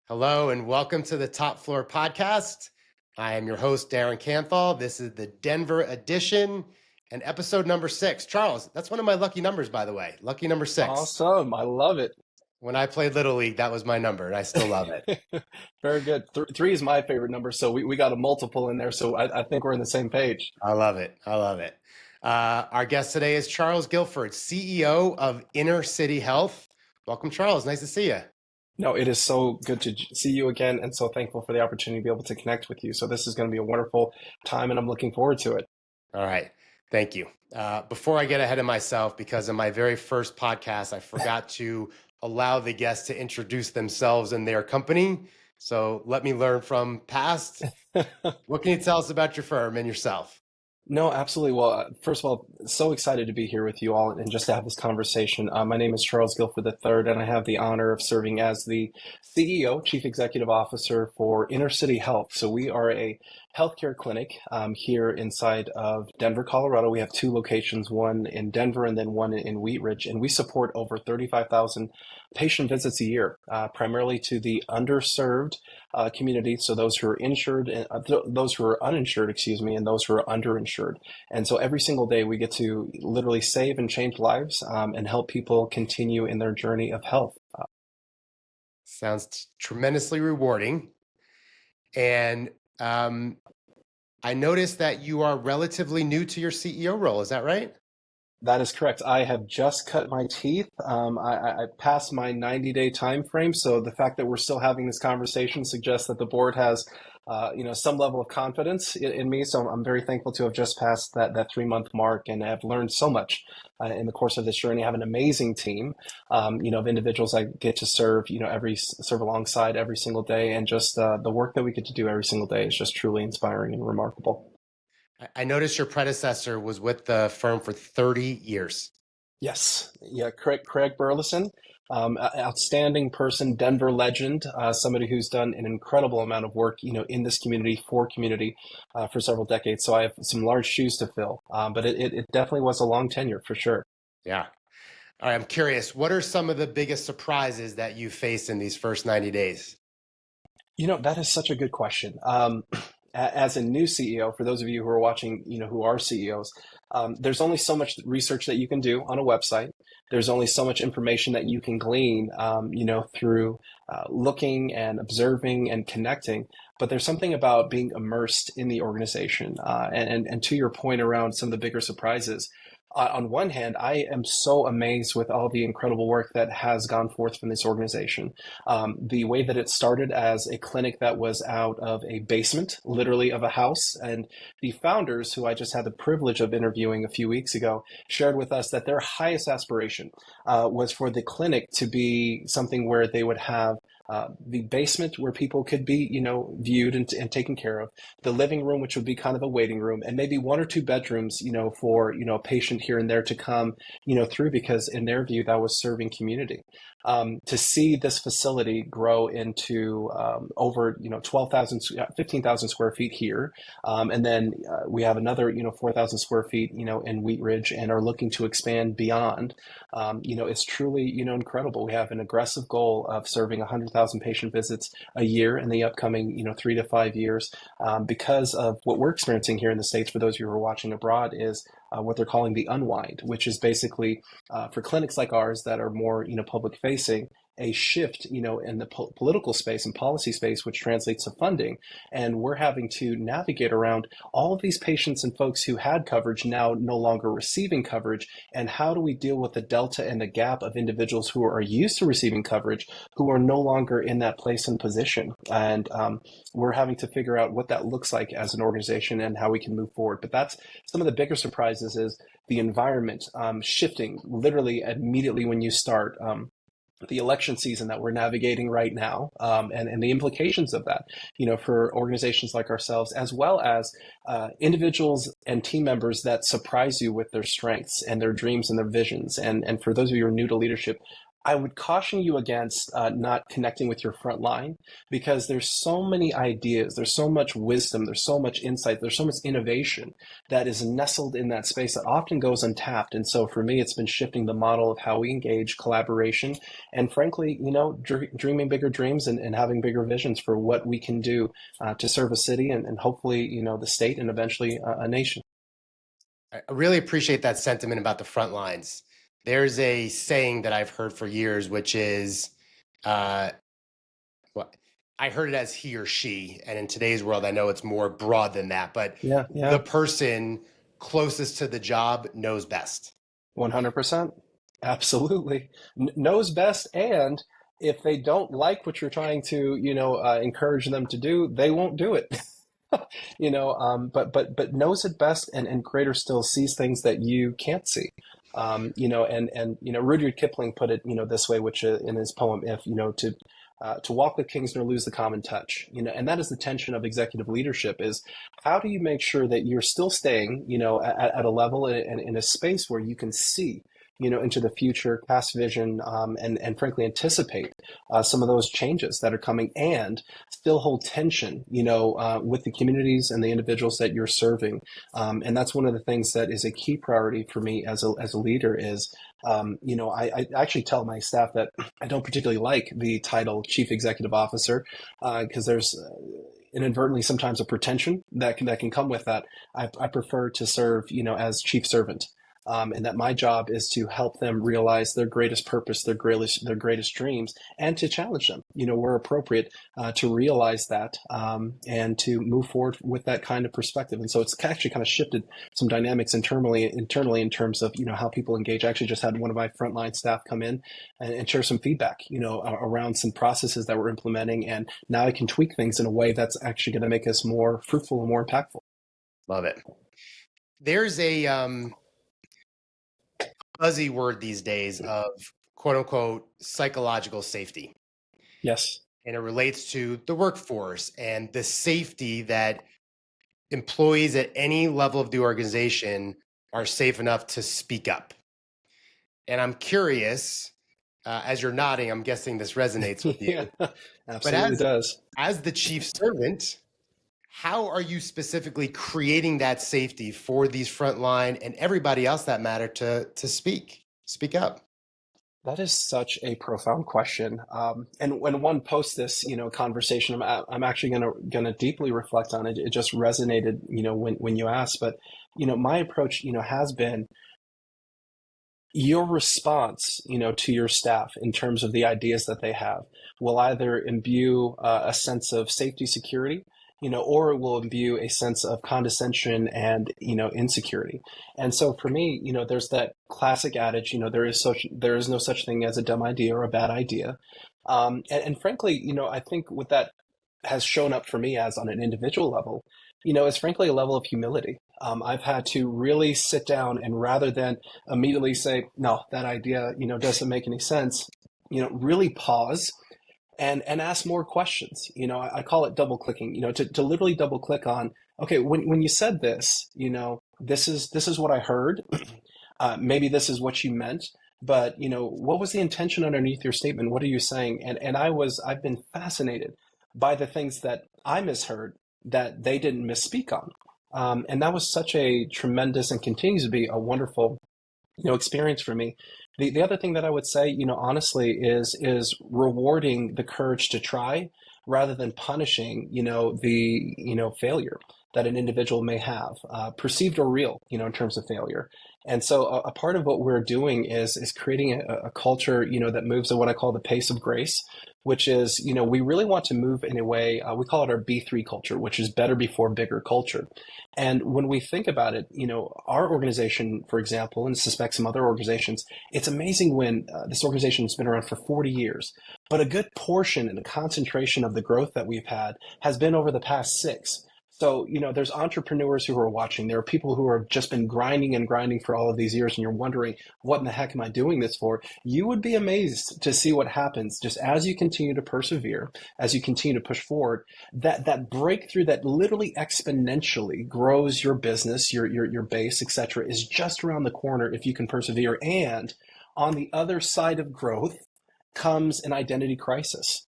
Hello and welcome to the Top Floor Podcast. I am your host, Darren Canthal. This is the Denver edition and episode number 6. Charles, that's one of my lucky numbers, by the way. Lucky number 6. Awesome. I love it. When I played Little League, that was my number, and I still love it. Very good. Three is my favorite number, so we got a multiple in there, so I think we're on the same page. I love it. I love it. Our guest today is Charles Gilford, CEO of Inner City Health. Welcome, Charles. Nice to see you. No, it is so good to see you again, and so thankful for the opportunity to be able to connect with you. So this is going to be a wonderful time, and I'm looking forward to it. All right. Thank you. Before I get ahead of myself, because in my very first podcast, I forgot to allow the guests to introduce themselves and their company. So let me learn from past. What can you tell us about your firm and yourself? No, absolutely. Well, first of all, so excited to be here with you all and just to have this conversation. My name is Charles Gilford III, and I have the honor of serving as the CEO, Chief Executive Officer for Inner City Health. So we are a healthcare clinic here inside of Denver, Colorado. We have 2 locations, one in Denver and then one in Wheat Ridge, and we support over 35,000 patient visits a year, primarily to the underserved community. So those who are insured, those who are uninsured, and those who are underinsured. And so every single day we get to literally save and change lives and help people continue in their journey of health. Sounds tremendously rewarding. And I noticed that you are relatively new to your CEO role. Is that right? That is correct. I have just cut my teeth. I passed my 90-day time frame. So the fact that we're still having this conversation suggests that the board has, some level of confidence in me. So I'm very thankful to have just passed that 3-month mark, and have learned so much in the course of this journey. I have an amazing team, of individuals I get to serve, serve alongside every single day, and just the work that we get to do every single day is just truly inspiring and remarkable. I noticed your predecessor was with the firm for 30 years. Yes. Yeah. Craig Burleson, outstanding person, Denver legend, somebody who's done an incredible amount of work, in this community for several decades. So I have some large shoes to fill, but it definitely was a long tenure for sure. Yeah. All right. I'm curious, what are some of the biggest surprises that you faced in these first 90 days? That is such a good question. As a new CEO, for those of you who are watching, who are CEOs, there's only so much research that you can do on a website. There's only so much information that you can glean, through looking and observing and connecting. But there's something about being immersed in the organization. And to your point around some of the bigger surprises, on one hand, I am so amazed with all the incredible work that has gone forth from this organization. The way that it started as a clinic that was out of a basement, literally of a house. And the founders, who I just had the privilege of interviewing a few weeks ago, shared with us that their highest aspiration was for the clinic to be something where they would have the basement where people could be, viewed and taken care of, the living room, which would be kind of a waiting room, and maybe 1 or 2 bedrooms, for, a patient here and there to come, through, because in their view, that was serving community. To see this facility grow into over 15,000 square feet here, and then we have another 4,000 square feet in Wheat Ridge, and are looking to expand beyond. It's truly incredible. We have an aggressive goal of serving 100,000 patient visits a year in the upcoming 3 to 5 years, because of what we're experiencing here in the States. For those of you who are watching abroad, is what they're calling the unwind, which is basically for clinics like ours that are more public facing, a shift in the political space and policy space, which translates to funding. And we're having to navigate around all of these patients and folks who had coverage now no longer receiving coverage. And how do we deal with the delta and the gap of individuals who are used to receiving coverage who are no longer in that place and position? And we're having to figure out what that looks like as an organization and how we can move forward. But that's some of the bigger surprises, is the environment shifting literally immediately when you start. The election season that we're navigating right now, and the implications of that, for organizations like ourselves, as well as individuals and team members that surprise you with their strengths and their dreams and their visions. And for those of you who are new to leadership, I would caution you against not connecting with your front line because there's so many ideas, there's so much wisdom, there's so much insight, there's so much innovation that is nestled in that space that often goes untapped. And so for me, it's been shifting the model of how we engage collaboration and frankly, dreaming bigger dreams and having bigger visions for what we can do to serve a city and hopefully, the state and eventually a nation. I really appreciate that sentiment about the front lines. There's a saying that I've heard for years, which is, uh, well, I heard it as he or she, and in today's world, I know it's more broad than that, but Yeah, the yeah, person closest to the job knows best. 100%. Absolutely. Knows best. And if they don't like what you're trying to, encourage them to do, they won't do it. But knows it best and greater still sees things that you can't see. Rudyard Kipling put it, this way, which in his poem, if, to walk with kings nor lose the common touch, and that is the tension of executive leadership is how do you make sure that you're still staying, at a level and in a space where you can see, into the future, cast vision, and frankly anticipate some of those changes that are coming, and still hold tension, with the communities and the individuals that you're serving. And that's one of the things that is a key priority for me as a leader is, I actually tell my staff that I don't particularly like the title Chief Executive Officer because there's inadvertently sometimes a pretension that can come with that. I prefer to serve, as chief servant. And that my job is to help them realize their greatest purpose, their greatest dreams, and to challenge them, where appropriate, to realize that and to move forward with that kind of perspective. And so it's actually kind of shifted some dynamics internally in terms of how people engage. I actually just had one of my frontline staff come in and share some feedback, around some processes that we're implementing, and now I can tweak things in a way that's actually going to make us more fruitful and more impactful. Love it. There's a fuzzy word these days of quote unquote psychological safety. Yes. And it relates to the workforce and the safety that employees at any level of the organization are safe enough to speak up. And I'm curious, as you're nodding, I'm guessing this resonates with you. Yeah, But absolutely does. as the chief servant, how are you specifically creating that safety for these frontline and everybody else that matter to speak up? That is such a profound question. And when one posts this, conversation, I'm actually gonna deeply reflect on it. It just resonated, when you asked. But my approach, has been your response, to your staff in terms of the ideas that they have will either imbue a sense of safety, security, or it will imbue a sense of condescension and, insecurity. And so for me, there's that classic adage, there is no such thing as a dumb idea or a bad idea. And frankly, I think what that has shown up for me as on an individual level, is frankly a level of humility. I've had to really sit down and rather than immediately say, no, that idea, doesn't make any sense, really pause and ask more questions. I call it double clicking, to literally double click on, okay, when you said this, this is what I heard. Maybe this is what you meant, but what was the intention underneath your statement? What are you saying? And I've been fascinated by the things that I misheard that they didn't misspeak on. And that was such a tremendous and continues to be a wonderful, experience for me. The other thing that I would say, honestly, is rewarding the courage to try rather than punishing, the failure that an individual may have, perceived or real, in terms of failure. And so a part of what we're doing is creating a culture, that moves at what I call the pace of grace, which is, we really want to move in a way, we call it our B3 culture, which is better before bigger culture. And when we think about it, our organization, for example, and suspect some other organizations, it's amazing when this organization has been around for 40 years, but a good portion and a concentration of the growth that we've had has been over the past 6. So, there's entrepreneurs who are watching. There are people who have just been grinding and grinding for all of these years, and you're wondering, what in the heck am I doing this for? You would be amazed to see what happens just as you continue to persevere, as you continue to push forward, that breakthrough that literally exponentially grows your business, your base, etc., is just around the corner if you can persevere. And on the other side of growth, comes an identity crisis,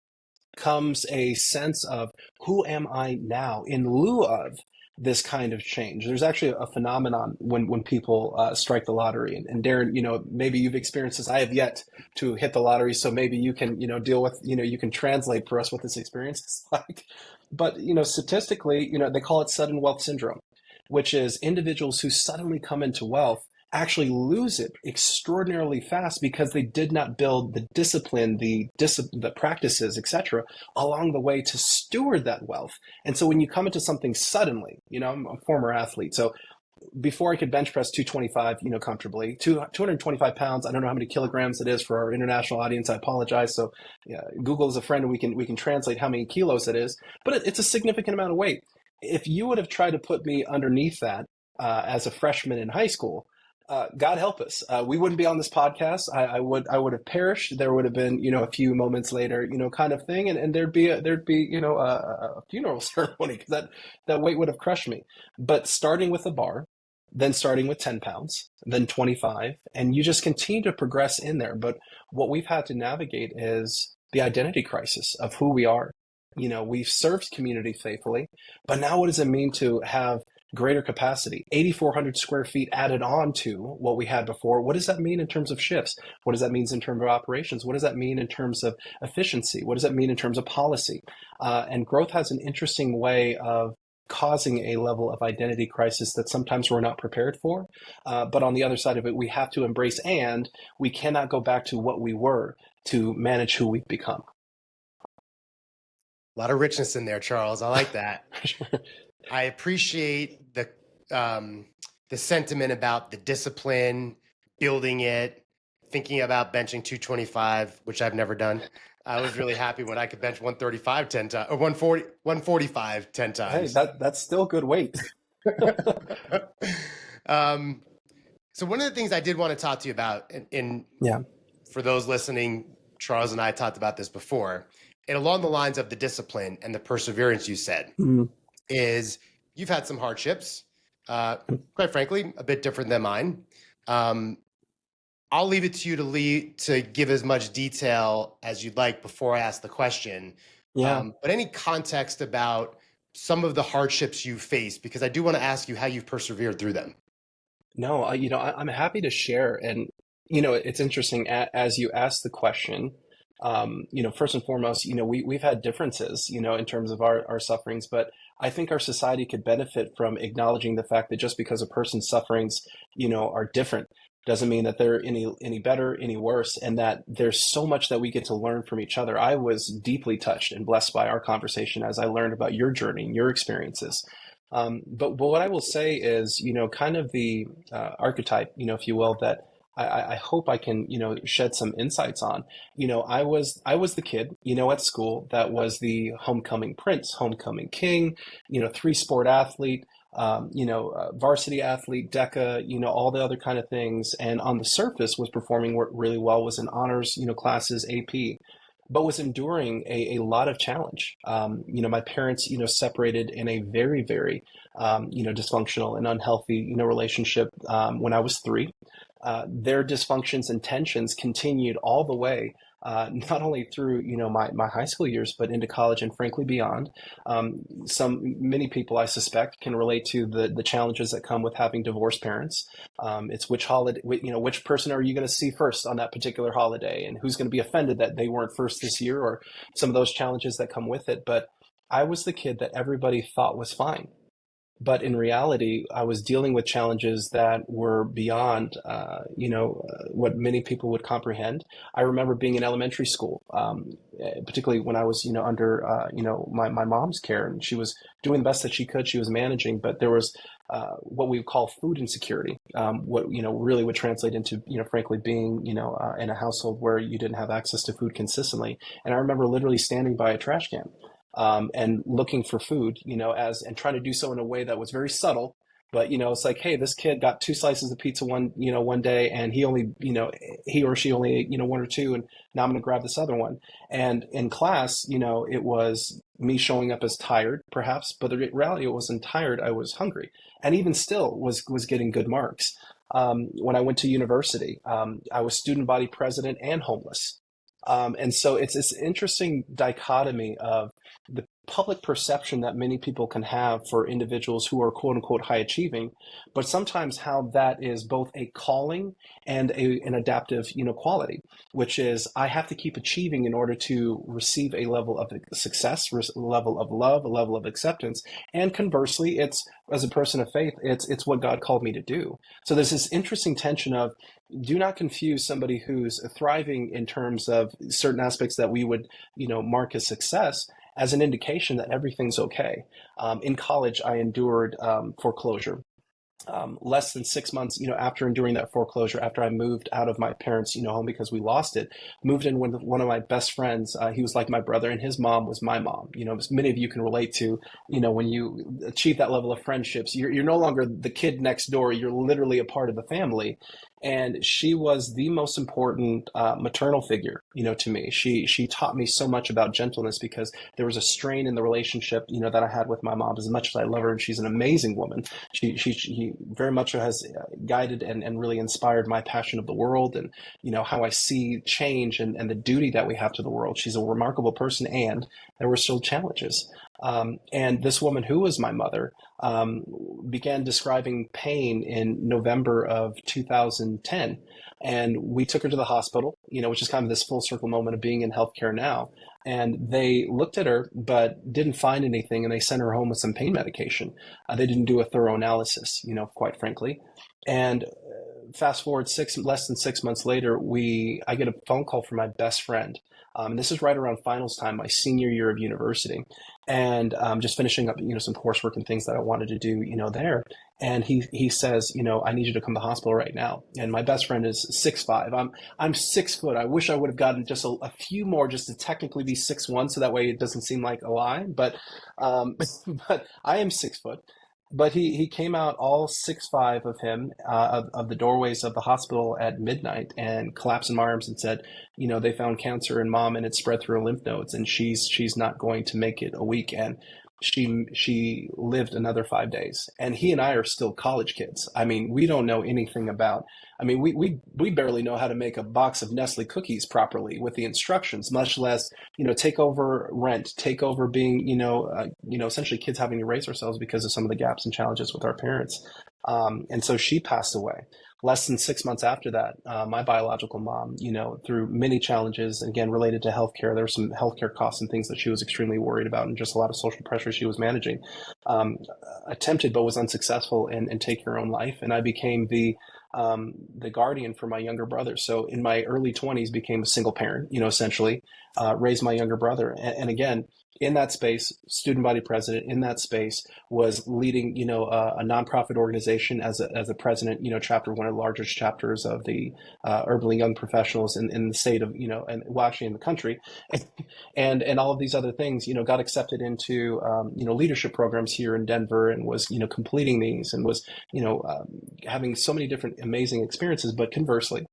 comes a sense of who am I now in lieu of this kind of change. There's actually a phenomenon when people strike the lottery, and Darren, maybe you've experienced this. I have yet to hit the lottery, so maybe you can, deal with, you can translate for us what this experience is like. But, statistically, they call it sudden wealth syndrome, which is individuals who suddenly come into wealth actually lose it extraordinarily fast because they did not build the discipline, the practices, etc., along the way to steward that wealth. And so when you come into something suddenly, I'm a former athlete, so before I could bench press 225, comfortably, 225 pounds. I don't know how many kilograms it is for our international audience. I apologize. So yeah, Google is a friend, and we can translate how many kilos it is, but it's a significant amount of weight. If you would have tried to put me underneath that as a freshman in high school, God help us, we wouldn't be on this podcast. I would have perished. There would have been, a few moments later, kind of thing, and there'd be a funeral ceremony because that weight would have crushed me. But starting with a bar, then starting with 10 pounds, then 25, and you just continue to progress in there. But what we've had to navigate is the identity crisis of who we are. We've served community faithfully, but now what does it mean to have greater capacity, 8,400 square feet added on to what we had before? What does that mean in terms of shifts? What does that mean in terms of operations? What does that mean in terms of efficiency? What does that mean in terms of policy? And growth has an interesting way of causing a level of identity crisis that sometimes we're not prepared for. But on the other side of it, we have to embrace, and we cannot go back to what we were to manage who we've become. A lot of richness in there, Charles. I like that. Sure. I appreciate the sentiment about the discipline, building it, thinking about benching 225, which I've never done. I was really happy when I could bench 135 10 times, or 145 10 times. Hey, that's still good weight. So one of the things I did want to talk to you about, and Yeah. for those listening, Charles and I talked about this before, and along the lines of the discipline and the perseverance you said, is you've had some hardships, quite frankly, a bit different than mine. I'll leave it to you to give as much detail as you'd like before I ask the question. Yeah. But any context about some of the hardships you faced, because I do want to ask you how you've persevered through them. No, I'm happy to share. And, it's interesting as you ask the question, first and foremost, we've had differences, in terms of our sufferings, but I think our society could benefit from acknowledging the fact that just because a person's sufferings, are different, doesn't mean that they're any better, any worse, and that there's so much that we get to learn from each other. I was deeply touched and blessed by our conversation as I learned about your journey and your experiences. But what I will say is, kind of the archetype, if you will, that I hope I can, shed some insights on. I was the kid, at school that was the homecoming prince, homecoming king, 3-sport athlete, varsity athlete, DECA, all the other kind of things. And on the surface was performing really well, was in honors, classes, AP, but was enduring a lot of challenge. My parents, separated in a very, very, dysfunctional and unhealthy, relationship when I was 3. Their dysfunctions and tensions continued all the way, not only through my high school years, but into college and frankly beyond. Many people I suspect can relate to the challenges that come with having divorced parents. It's which holiday, which person are you going to see first on that particular holiday, and who's going to be offended that they weren't first this year, or some of those challenges that come with it. But I was the kid that everybody thought was fine. But in reality, I was dealing with challenges that were beyond, what many people would comprehend. I remember being in elementary school, particularly when I was, under, my mom's care, and she was doing the best that she could. She was managing, but there was what we would call food insecurity, what, really would translate into, frankly, being, in a household where you didn't have access to food consistently. And I remember literally standing by a trash can. And looking for food, and trying to do so in a way that was very subtle, but, it's like, hey, this kid got 2 slices of pizza one day, and he or she only ate, 1 or 2, and now I'm going to grab this other one. And in class, it was me showing up as tired, perhaps, but the reality, it wasn't tired. I was hungry, and even still was getting good marks. When I went to university, I was student body president and homeless. And so it's this interesting dichotomy of the public perception that many people can have for individuals who are quote unquote high achieving, but sometimes how that is both a calling and an adaptive, quality, which is I have to keep achieving in order to receive a level of success, a level of love, a level of acceptance. And conversely, it's as a person of faith, it's what God called me to do. So there's this interesting tension of do not confuse somebody who's thriving in terms of certain aspects that we would, mark as success as an indication that everything's okay. In college, I endured foreclosure. Less than 6 months, after enduring that foreclosure, after I moved out of my parents', home because we lost it, moved in with one of my best friends. He was like my brother, and his mom was my mom. Many of you can relate to, when you achieve that level of friendships, you're no longer the kid next door. You're literally a part of the family. And she was the most important maternal figure, to me. She taught me so much about gentleness because there was a strain in the relationship, that I had with my mom. As much as I love her, and she's an amazing woman, she very much has guided and really inspired my passion of the world and, how I see change and the duty that we have to the world. She's a remarkable person, and there were still challenges. And this woman who was my mother began describing pain in November of 2010. And we took her to the hospital, which is kind of this full circle moment of being in healthcare now. And they looked at her, but didn't find anything. And they sent her home with some pain medication. They didn't do a thorough analysis, quite frankly. And fast forward less than 6 months later, I get a phone call from my best friend. And this is right around finals time, my senior year of university, and just finishing up, some coursework and things that I wanted to do, there. And he says, I need you to come to the hospital right now. And my best friend is 6'5". I'm 6 foot. I wish I would have gotten just a few more just to technically be 6'1", so that way it doesn't seem like a lie. But but I am 6 foot. But he came out all 6'5" of him of the doorways of the hospital at midnight and collapsed in my arms and said, they found cancer in mom and it spread through her lymph nodes and she's not going to make it a week. And she lived another 5 days. And he and I are still college kids. I mean, we don't know anything about. I mean, we barely know how to make a box of Nestle cookies properly with the instructions, much less take over rent, take over being essentially kids having to raise ourselves because of some of the gaps and challenges with our parents. And so she passed away. Less than 6 months after that, my biological mom, through many challenges, again, related to healthcare, there were some healthcare costs and things that she was extremely worried about and just a lot of social pressure she was managing, attempted but was unsuccessful in taking her own life. And I became the guardian for my younger brother. So in my early 20s, became a single parent, essentially, raised my younger brother. And again, in that space, student body president in that space, was leading, a nonprofit organization as a president, chapter, one of the largest chapters of the urban young professionals in the state of, and well, actually in the country, and all of these other things, got accepted into, leadership programs here in Denver and was, completing these and was, having so many different amazing experiences. But conversely,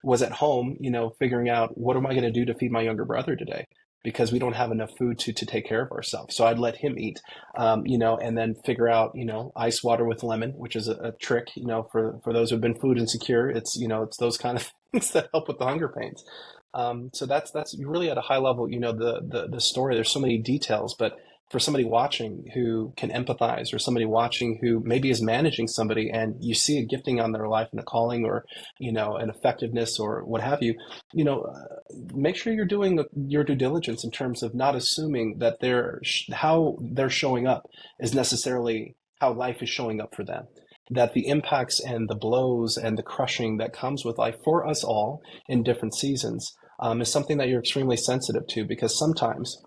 was at home, figuring out what am I going to do to feed my younger brother today? Because we don't have enough food to take care of ourselves. So I'd let him eat, and then figure out, ice water with lemon, which is a trick, for those who've been food insecure. It's, it's those kind of things that help with the hunger pains. So that's really at a high level, the story. There's so many details, but for somebody watching who can empathize, or somebody watching who maybe is managing somebody and you see a gifting on their life and a calling, or, an effectiveness or what have you, make sure you're doing your due diligence in terms of not assuming that how they're showing up is necessarily how life is showing up for them. That the impacts and the blows and the crushing that comes with life for us all in different seasons is something that you're extremely sensitive to, because sometimes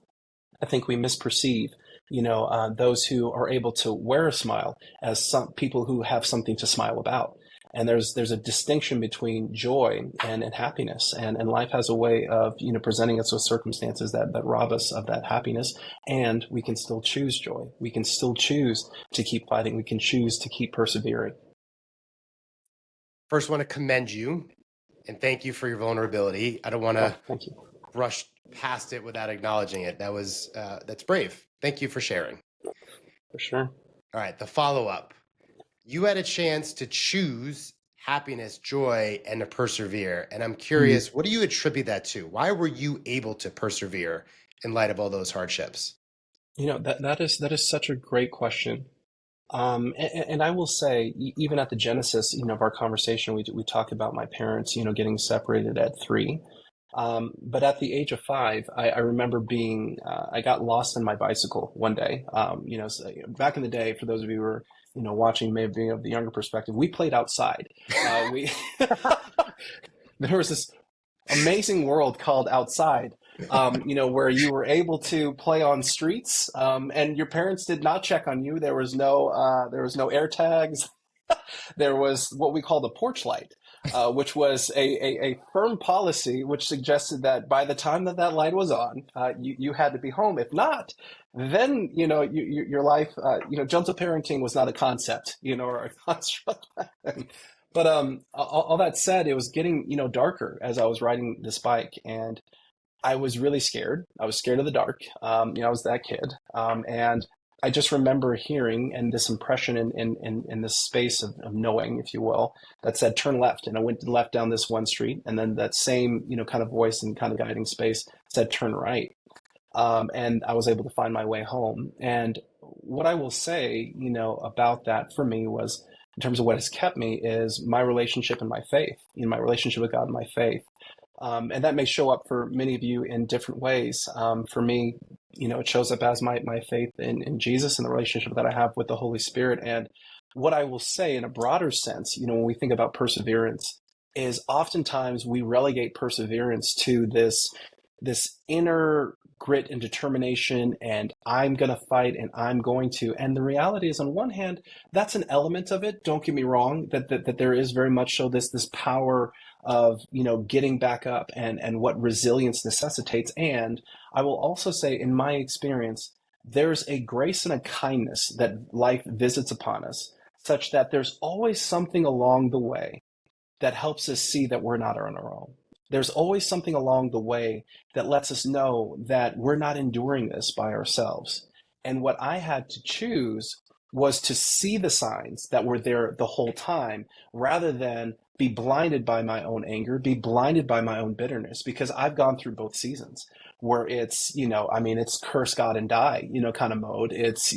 I think we misperceive, those who are able to wear a smile as some people who have something to smile about. And there's a distinction between joy and happiness, and life has a way of presenting us with circumstances that rob us of that happiness, and we can still choose joy. We can still choose to keep fighting. We can choose to keep persevering. First, want to commend you and thank you for your vulnerability. I don't want to Thank you. rush past it without acknowledging it. That's brave. Thank you for sharing. For sure. All right, the follow-up. You had a chance to choose happiness, joy, and to persevere. And I'm Mm. curious, what do you attribute that to? Why were you able to persevere in light of all those hardships? That is such a great question. And I will say, even at the genesis, of our conversation, we talk about my parents, getting separated at 3. But at the age of 5, I remember I got lost in my bicycle one day. Back in the day, for those of you who are, watching, maybe of the younger perspective, we played outside. We There was this amazing world called outside, where you were able to play on streets, and your parents did not check on you. There was no air tags. There was what we call the porch light, which was a firm policy which suggested that by the time that light was on, you had to be home. If not, then your life, gentle parenting was not a concept, or a construct back then. But all that said, it was getting darker as I was riding this bike, and I was really scared. I was scared of the dark. I was that kid. And I just remember hearing and this impression in this space of knowing, if you will, that said, turn left. And I went left down this one street. And then that same, kind of voice and kind of guiding space said, turn right. And I was able to find my way home. And what I will say, about that for me was, in terms of what has kept me, is my relationship and my faith, my relationship with God and my faith. And that may show up for many of you in different ways. For me, it shows up as my faith in Jesus and the relationship that I have with the Holy Spirit. And what I will say in a broader sense, when we think about perseverance, is oftentimes we relegate perseverance to this inner grit and determination, and I'm going to fight and I'm going to. And the reality is, on one hand, that's an element of it. Don't get me wrong, that there is very much so this power of getting back up and what resilience necessitates. And I will also say, in my experience, there's a grace and a kindness that life visits upon us, such that there's always something along the way that helps us see that we're not on our own. There's always something along the way that lets us know that we're not enduring this by ourselves. And what I had to choose was to see the signs that were there the whole time, rather than be blinded by my own anger, be blinded by my own bitterness, because I've gone through both seasons where it's curse God and die, kind of mode. It's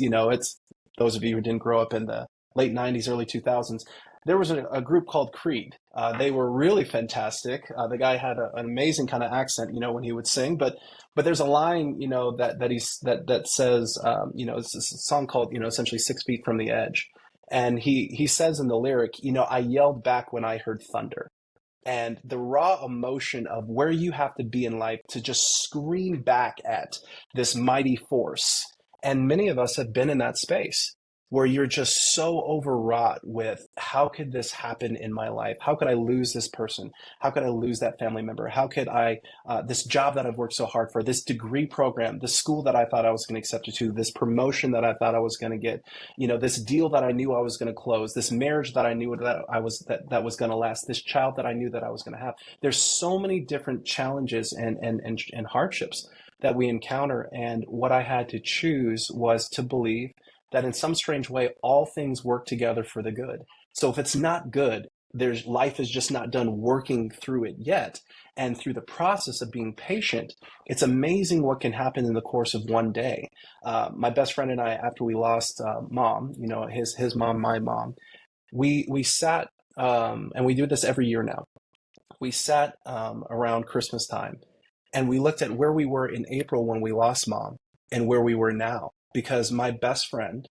those of you who didn't grow up in the late 90s, early 2000s. There was a group called Creed. They were really fantastic. The guy had an amazing kind of accent, when he would sing. But there's a line, that says, it's a song called, essentially 6 Feet from the Edge. And he says in the lyric, I yelled back when I heard thunder. And the raw emotion of where you have to be in life to just scream back at this mighty force. And many of us have been in that space where you're just so overwrought with, how could this happen in my life? How could I lose this person? How could I lose that family member? How could this job that I've worked so hard for, this degree program, the school that I thought I was going to accept it to, this promotion that I thought I was going to get, this deal that I knew I was going to close, this marriage that I knew that was going to last, this child that I knew that I was going to have. There's so many different challenges and hardships that we encounter. And what I had to choose was to believe that in some strange way, all things work together for the good. So if it's not good, life is just not done working through it yet. And through the process of being patient, it's amazing what can happen in the course of one day. My best friend and I, after we lost mom, his mom, my mom, we sat, and we do this every year now. We sat around Christmas time, and we looked at where we were in April when we lost mom and where we were now. Because my best friend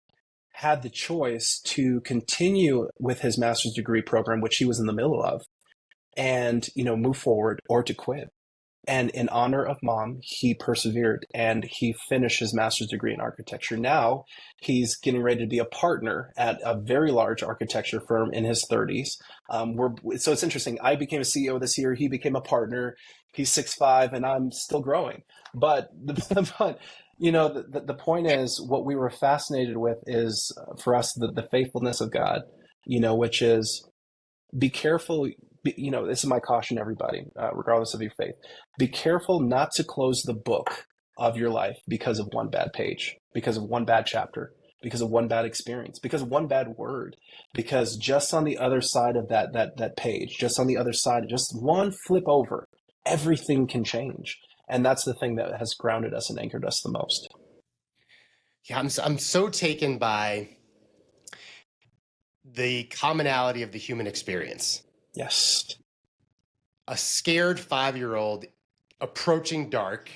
had the choice to continue with his master's degree program, which he was in the middle of, and move forward, or to quit. And in honor of mom, he persevered and he finished his master's degree in architecture. Now he's getting ready to be a partner at a very large architecture firm in his 30s. So it's interesting. I became a CEO this year. He became a partner. He's 6'5", and I'm still growing. But the point is, what we were fascinated with is, for us, the faithfulness of God, which is, be careful. This is my caution, everybody, regardless of your faith. Be careful not to close the book of your life because of one bad page, because of one bad chapter. because of one bad experience, because of one bad word, because just on the other side of that page, just on the other side, just one flip over, everything can change. And that's the thing that has grounded us and anchored us the most. Yeah, I'm so taken by the commonality of the human experience. Yes. A scared 5-year-old approaching dark,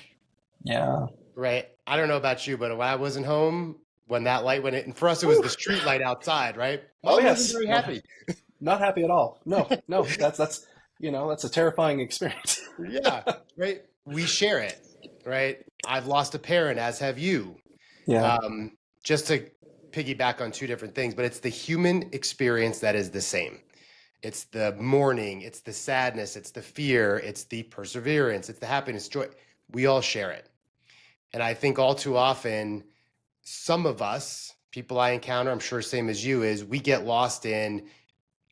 Yeah. right? I don't know about you, but when I wasn't home, when that light went in, and for us, it was Whew. the street light outside, right? Oh Mom wasn't yes. very happy. Not happy at all. No, no, that's that's a terrifying experience. Yeah, right. We share it, right? I've lost a parent, as have you. Yeah. Just to piggyback on two different things, but it's the human experience that is the same. It's the mourning, it's the sadness, it's the fear, it's the perseverance, it's the happiness, joy. We all share it. And I think all too often, some of us, people I encounter, I'm sure same as you, is we get lost in,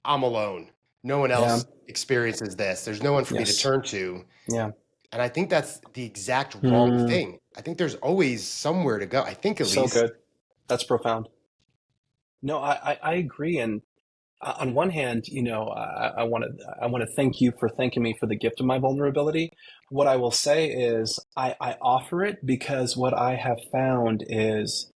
I'm alone. No one Yeah. else experiences this. There's no one for me to Yes. turn to. Yeah. And I think that's the exact wrong Hmm. thing. I think there's always somewhere to go. I think at So least. good. That's profound. No, I agree. And on one hand, I want to thank you for thanking me for the gift of my vulnerability. What I will say is I offer it because what I have found is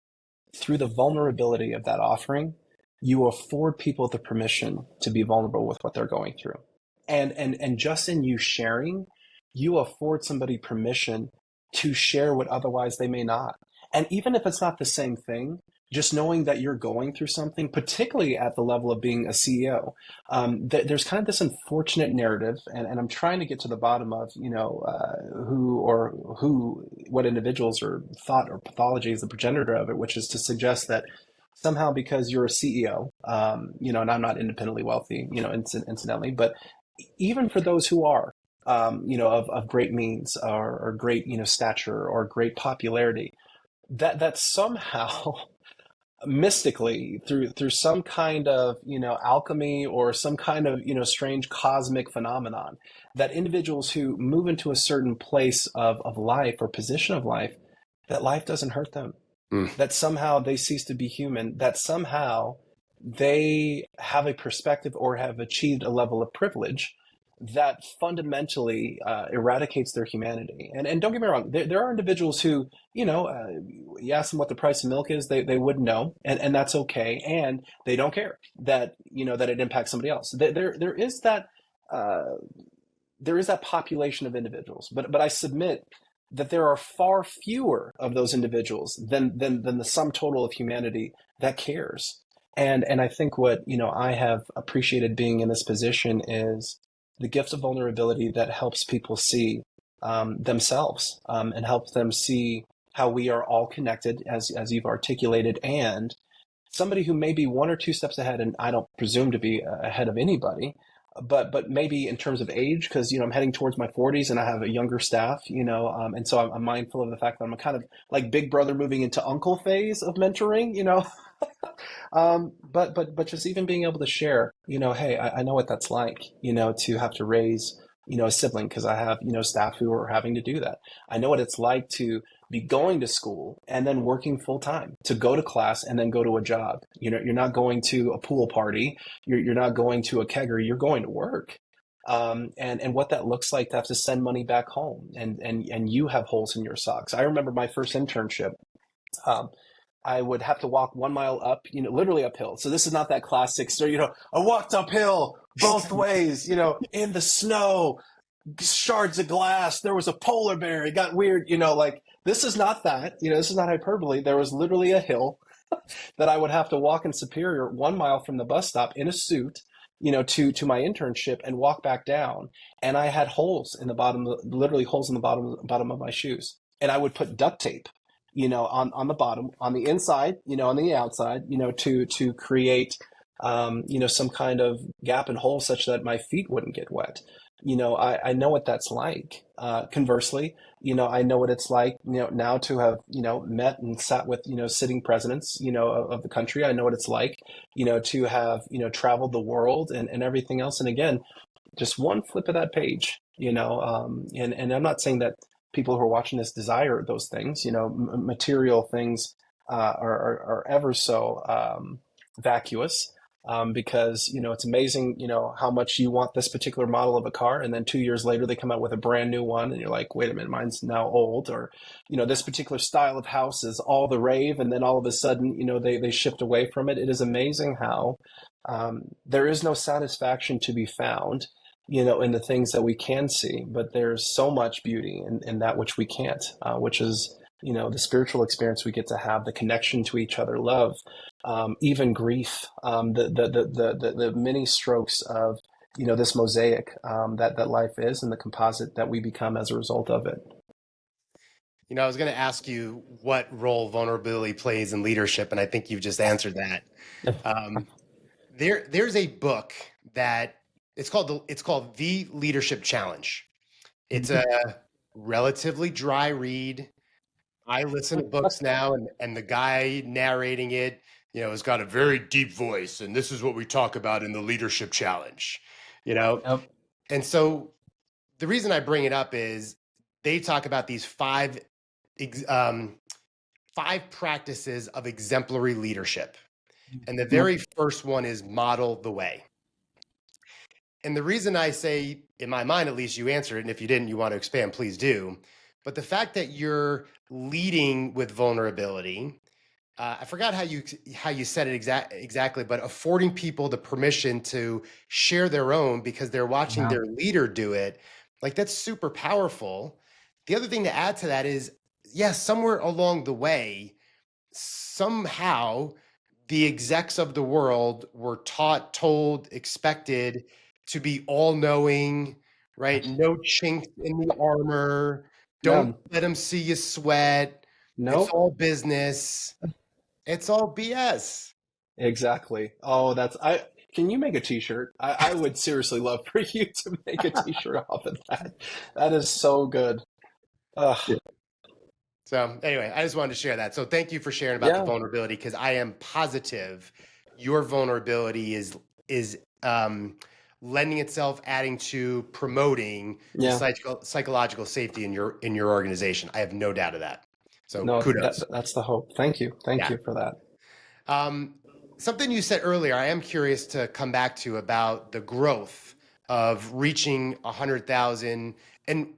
through the vulnerability of that offering, you afford people the permission to be vulnerable with what they're going through. And just in you sharing, you afford somebody permission to share what otherwise they may not. And even if it's not the same thing, just knowing that you're going through something, particularly at the level of being a CEO, there's kind of this unfortunate narrative, and I'm trying to get to the bottom of, what individuals or thought or pathology is the progenitor of it, which is to suggest that somehow because you're a CEO, and I'm not independently wealthy, incidentally, but even for those who are, of great means or great, stature or great popularity, that somehow mystically through some kind of alchemy or some kind of strange cosmic phenomenon, that individuals who move into a certain place of life or position of life, that life doesn't hurt them, Mm. that somehow they cease to be human, that somehow they have a perspective or have achieved a level of privilege that fundamentally eradicates their humanity. And don't get me wrong, there are individuals who, you ask them what the price of milk is, they wouldn't know, and that's okay, and they don't care that that it impacts somebody else. There is that population of individuals, but I submit that there are far fewer of those individuals than the sum total of humanity that cares. And I think what I have appreciated being in this position is the gift of vulnerability that helps people see themselves, and helps them see how we are all connected, as you've articulated, and somebody who may be one or two steps ahead, and I don't presume to be ahead of anybody, but maybe in terms of age, because I'm heading towards my 40s and I have a younger staff, and so I'm mindful of the fact that I'm kind of like big brother moving into uncle phase of mentoring, but just even being able to share, hey, I know what that's like, to have to raise, a sibling, because I have, staff who are having to do that. I know what it's like to be going to school and then working full time, to go to class and then go to a job. You're not going to a pool party. You're not going to a kegger. You're going to work. And what that looks like to have to send money back home, and you have holes in your socks. I remember my first internship. I would have to walk 1 mile up, literally uphill. So this is not that classic story, I walked uphill both ways, in the snow, shards of glass. There was a polar bear. It got weird, like this is not that, this is not hyperbole. There was literally a hill that I would have to walk in Superior 1 mile from the bus stop in a suit, to my internship, and walk back down. And I had holes in the bottom, literally holes in the bottom of my shoes. And I would put duct tape, on the bottom, on the inside, on the outside, to create, some kind of gap and hole such that my feet wouldn't get wet. I know what that's like. Conversely, I know what it's like, now to have, met and sat with, sitting presidents, of the country. I know what it's like, to have, traveled the world and everything else. And again, just one flip of that page, and I'm not saying that people who are watching this desire those things, material things, are ever so vacuous. Because it's amazing how much you want this particular model of a car, and then 2 years later they come out with a brand new one, and you're like, wait a minute, mine's now old. Or this particular style of house is all the rave, and then all of a sudden they shift away from it. It is amazing how there is no satisfaction to be found in the things that we can see, but there's so much beauty in that which we can't, which is the spiritual experience we get to have, the connection to each other, love, even grief, the many strokes of this mosaic that life is, and the composite that we become as a result of it. I was going to ask you what role vulnerability plays in leadership, and I think you've just answered that. There's a book that it's called The Leadership Challenge. It's a relatively dry read. I listen to books now, and the guy narrating it, has got a very deep voice, and this is what we talk about in the Leadership Challenge, Yep. And so the reason I bring it up is they talk about these five practices of exemplary leadership. And the very first one is model the way. And the reason I say, in my mind at least, you answered it, and if you didn't, you want to expand, please do. But the fact that you're leading with vulnerability, I forgot how you said it exactly, but affording people the permission to share their own because they're watching their leader do it, like that's super powerful. The other thing to add to that is, yes, somewhere along the way, somehow the execs of the world were taught, told, expected to be all-knowing, right? No chinks in the armor. Don't None. let them see you sweat. It's Nope. all business. It's all BS. Exactly. Oh, can you make a t-shirt? I would seriously love for you to make a t-shirt off of that. That is so good. Ugh. So anyway, I just wanted to share that. So thank you for sharing about the Yeah. vulnerability, because I am positive your vulnerability is lending itself, adding to promoting the Yeah. psychological safety in your organization. I have no doubt of that. So No, kudos. that's the hope. Thank you. Thank Yeah. you for that. Something you said earlier, I am curious to come back to about the growth of reaching 100,000, and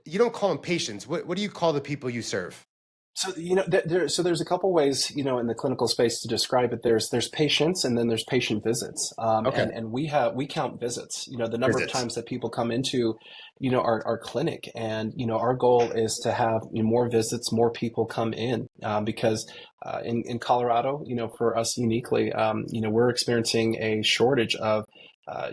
you don't call them patients. What do you call the people you serve? So there's a couple ways in the clinical space to describe it. There's patients, and then there's patient visits. Okay. And we count visits. The number of Visits. times that people come into our clinic, and our goal is to have more visits, more people come in, because in Colorado, for us uniquely, we're experiencing a shortage of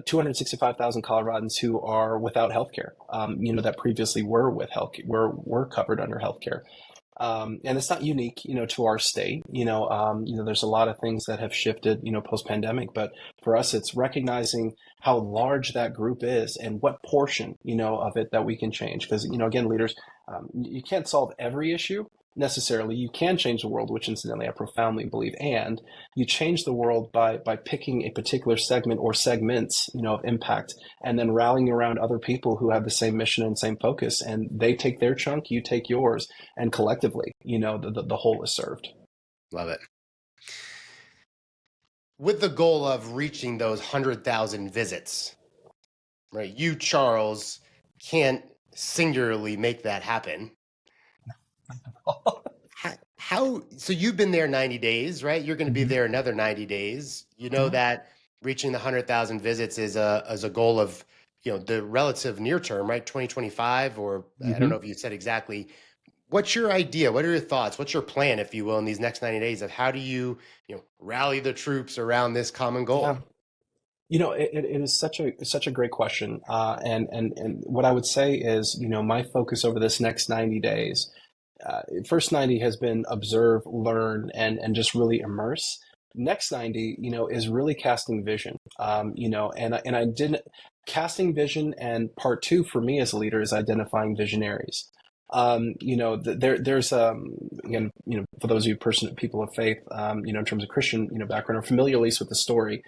265,000 Coloradans who are without healthcare. That previously were with health, were covered under healthcare. And it's not unique, to our state. There's a lot of things that have shifted, post-pandemic. But for us, it's recognizing how large that group is and what portion, of it that we can change. Because, again, leaders, you can't solve every issue necessarily. You can change the world, which incidentally I profoundly believe. And you change the world by picking a particular segment or segments, of impact, and then rallying around other people who have the same mission and same focus. And they take their chunk, you take yours, and collectively, the whole is served. Love it. With the goal of reaching those 100,000 visits, right? You, Charles, can't singularly make that happen. So you've been there 90 days, right? You're going to be there another 90 days. That reaching the 100,000 visits is a goal of, the relative near term, right? 2025, or I don't know if you said exactly. What's your idea? What are your thoughts? What's your plan, if you will, in these next 90 days of how do you, rally the troops around this common goal? Yeah. It is such a great question. And what I would say is, my focus over this next 90 days, first 90 has been observe, learn, and just really immerse. Next 90, is really casting vision. And I didn't casting vision, and part two for me as a leader is identifying visionaries. There's again, for those of you people of faith, in terms of Christian, background, or familiar at least with the story,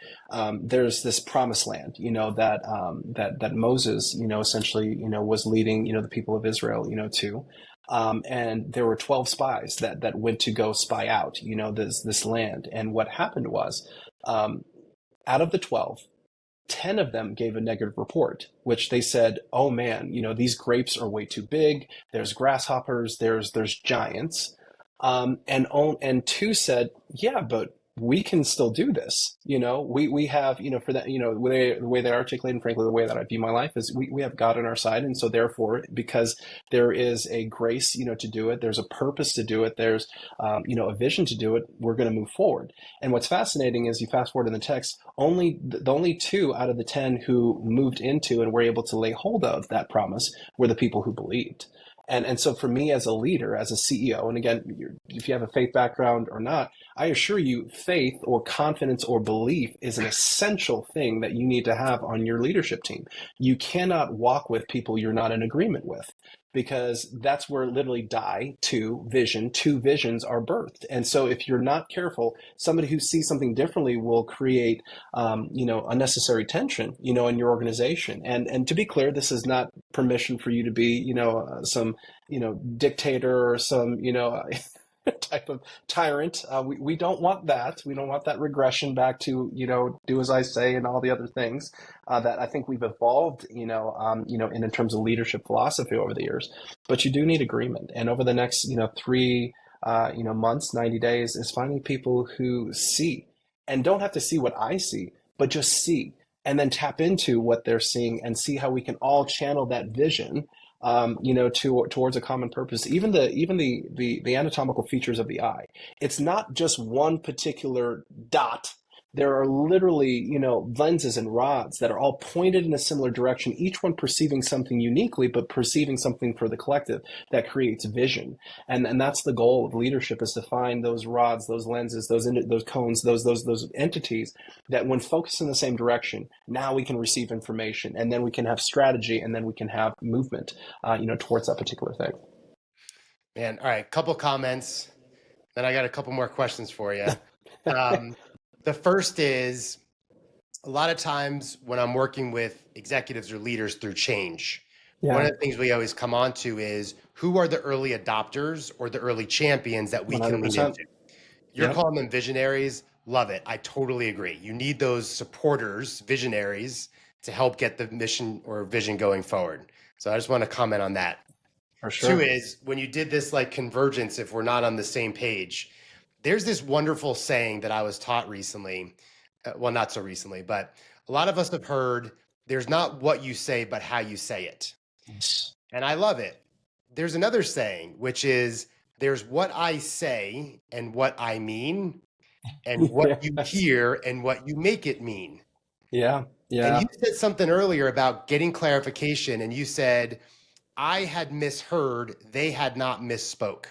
there's this promised land, that Moses, essentially, was leading, the people of Israel, to. And there were 12 spies that went to go spy out, this land. And what happened was, um, out of the 12, 10 of them gave a negative report, which they said, oh man, these grapes are way too big. There's grasshoppers, there's giants. And two said, yeah, but we can still do this. We have, for that, the way that I articulate, and frankly, the way that I view my life is we have God on our side. And so therefore, because there is a grace, to do it, there's a purpose to do it, there's, a vision to do it, we're going to move forward. And what's fascinating is you fast forward in the text, the only two out of the 10 who moved into and were able to lay hold of that promise were the people who believed. And so for me as a leader, as a CEO, and again, if you have a faith background or not, I assure you faith or confidence or belief is an essential thing that you need to have on your leadership team. You cannot walk with people you're not in agreement with, because that's where literally two visions are birthed. And so if you're not careful, somebody who sees something differently will create, unnecessary tension, in your organization. And to be clear, this is not permission for you to be, some, dictator or some, type of tyrant. We don't want that. We don't want that regression back to, do as I say and all the other things that I think we've evolved, in terms of leadership philosophy over the years. But you do need agreement. And over the next, 3, months, 90 days, is finding people who see and don't have to see what I see, but just see and then tap into what they're seeing and see how we can all channel that vision towards a common purpose. Even the anatomical features of the eye. It's not just one particular dot. There are literally, lenses and rods that are all pointed in a similar direction, each one perceiving something uniquely, but perceiving something for the collective that creates vision. And that's the goal of leadership, is to find those rods, those lenses, those cones, those entities that when focused in the same direction, now we can receive information, and then we can have strategy, and then we can have movement, towards that particular thing. Man, all right, couple comments. Then I got a couple more questions for you. The first is, a lot of times when I'm working with executives or leaders through change, one of the things we always come on to is, who are the early adopters or the early champions that we 100%. Can lean into? You're calling them visionaries. Love it. I totally agree. You need those supporters, visionaries, to help get the mission or vision going forward. So I just want to comment on that. For sure. 2 is, when you did this like convergence, if we're not on the same page, there's this wonderful saying that I was taught recently. Well, not so recently, but a lot of us have heard, there's not what you say, but how you say it. Yes. And I love it. There's another saying, which is, there's what I say and what I mean, and what you hear and what you make it mean. Yeah. And you said something earlier about getting clarification, and you said, I had misheard, they had not misspoke.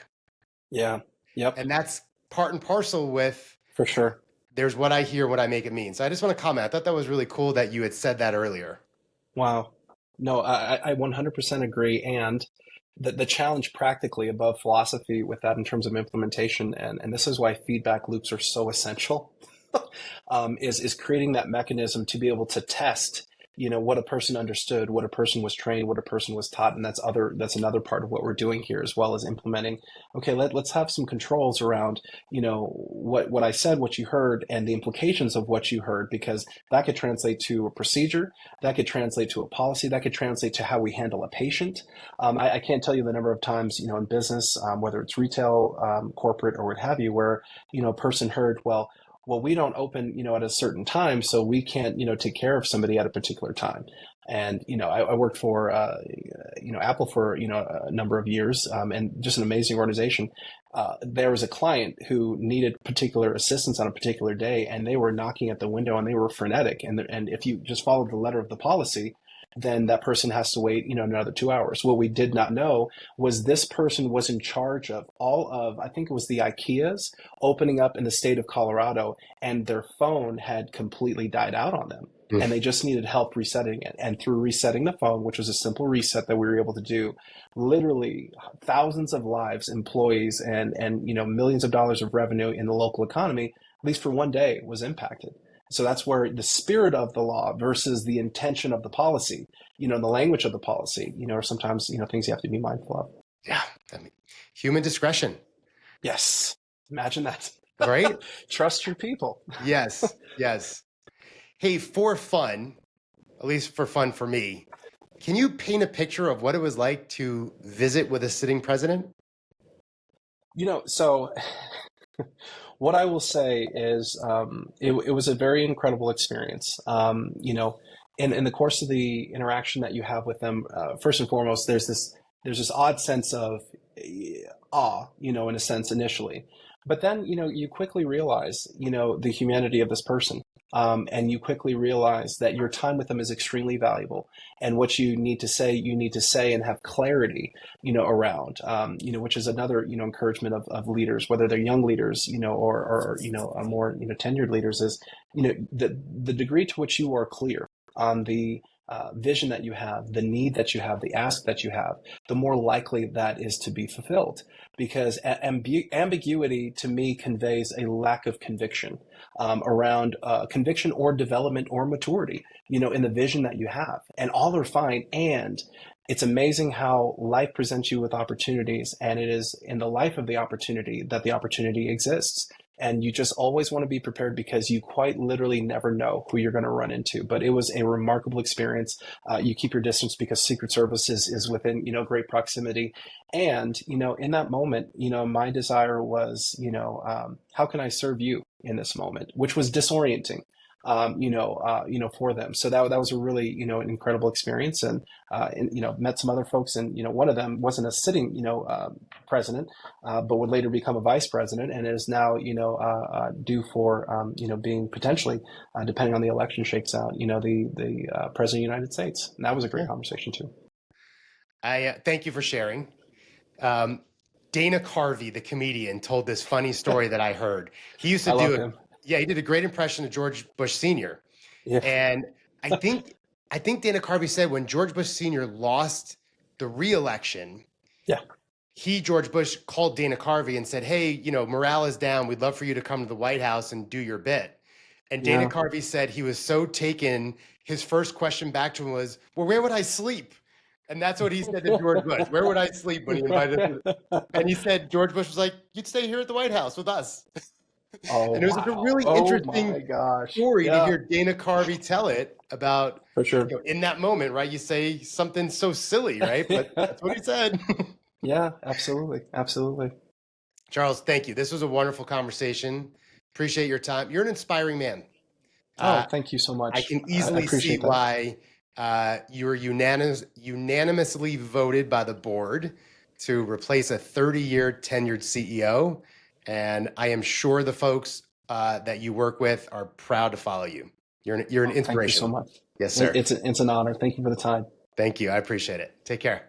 Yeah. Yep. And that's part and parcel with, for sure, there's what I hear, what I make it mean. So I just want to comment. I thought that was really cool that you had said that earlier. Wow. No, I 100% agree. And the challenge practically above philosophy with that in terms of implementation, and this is why feedback loops are so essential, is creating that mechanism to be able to test, what a person understood, what a person was trained, what a person was taught. And that's another part of what we're doing here, as well as implementing, okay, let's have some controls around, what I said, what you heard, and the implications of what you heard, because that could translate to a procedure, that could translate to a policy, that could translate to how we handle a patient. I can't tell you the number of times, in business, whether it's retail, corporate, or what have you, where, a person heard, well, we don't open, at a certain time, so we can't, take care of somebody at a particular time. And, I worked for, Apple for, a number of years, and just an amazing organization. There was a client who needed particular assistance on a particular day, and they were knocking at the window, and they were frenetic. And if you just followed the letter of the policy, then that person has to wait, another 2 hours. What we did not know was this person was in charge of all of, I think it was the IKEAs opening up in the state of Colorado, and their phone had completely died out on them. And they just needed help resetting it. And through resetting the phone, which was a simple reset that we were able to do, literally thousands of lives, employees, and millions of dollars of revenue in the local economy, at least for one day, was impacted. So that's where the spirit of the law versus the intention of the policy, the language of the policy, are sometimes, things you have to be mindful of. Yeah, I mean, human discretion, Yes. Imagine that. right? Trust your people. Yes, yes. Hey, for fun, at least for fun for me, can you paint a picture of what it was like to visit with a sitting president? So what I will say is it was a very incredible experience. In the course of the interaction that you have with them, first and foremost, there's this odd sense of awe, in a sense initially, but then you quickly realize the humanity of this person. And you quickly realize that your time with them is extremely valuable, and what you need to say and have clarity, around, which is another, encouragement of leaders, whether they're young leaders, or more, tenured leaders, is, the degree to which you are clear on the vision that you have, the need that you have, the ask that you have, the more likely that is to be fulfilled. Because ambiguity to me conveys a lack of conviction, around conviction or development or maturity, in the vision that you have. And all are fine. And it's amazing how life presents you with opportunities, and it is in the life of the opportunity that the opportunity exists. And you just always want to be prepared, because you quite literally never know who you're going to run into. But it was a remarkable experience. You keep your distance because Secret Service is within, great proximity. And, in that moment, my desire was, how can I serve you in this moment, which was disorienting, for them. So that was a really, an incredible experience. And met some other folks, and, one of them wasn't a sitting, president, but would later become a vice president, and is now, due for, being potentially, depending on the election shakes out, the president of the United States. And that was a great conversation too. I thank you for sharing. Um, Dana Carvey, the comedian, told this funny story that I heard. He used to I love do him. yeah, he did a great impression of George Bush Sr. Yeah. And I think Dana Carvey said when George Bush Sr. lost the re-election, Yeah. George Bush, called Dana Carvey and said, "Hey, morale is down. We'd love for you to come to the White House and do your bit." And Dana Yeah. Carvey said he was so taken, his first question back to him was, "Well, where would I sleep?" And that's what he said to George Bush. "Where would I sleep?" when he invited him? And he said, George Bush was like, "You'd stay here at the White House with us." Oh, And it was such a wow. really Oh interesting my gosh. story to Yeah, hear Dana Carvey tell it about, for sure. in that moment, right? You say something so silly, right? But that's what he said. Yeah, absolutely. Absolutely. Charles, thank you. This was a wonderful conversation. Appreciate your time. You're an inspiring man. Oh, Uh, thank you so I much. can I easily see appreciate that. why you were unanimously voted by the board to replace a 30-year tenured CEO. And I am sure the folks that you work with are proud to follow you. You're an Oh, thank you so inspiration. much. Yes, sir. It's an honor. Thank you for the time. Thank you. I appreciate it. Take care.